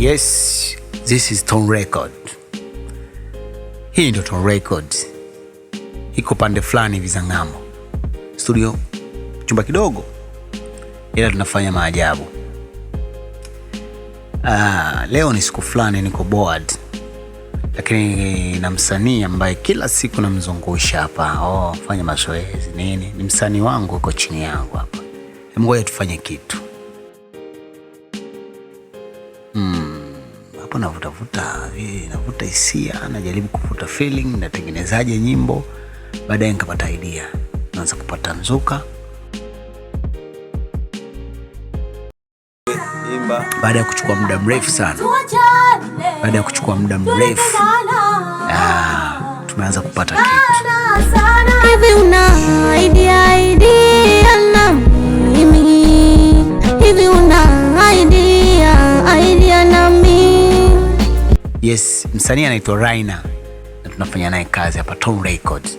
Yes, this is Tone Record. Hii ndio Tone Record. Iko pande fulani hivi za ng'ambo. Studio chumba kidogo, ila tunafanya maajabu. Leo ni siku fulani niko bored. Lakini na msanii ambaye kila siku namzungusha hapa, fanya mazoezi nini. Ni msanii wangu uko chini yangu hapa. Ngoja tufanye kitu. Hapo navuta hisia, najaribu kuvuta feeling, natengenezaje nyimbo, baadaye nikapata idea. Naanza kupata mzuka. Baada ya kuchukua muda mrefu sana. Tumeanza kupata kitu. Hivi una idea na mimi? Hivi una idea na mimi? Yes, msanii anaitwa Raina na tunafanya naye kazi hapa Tone Records.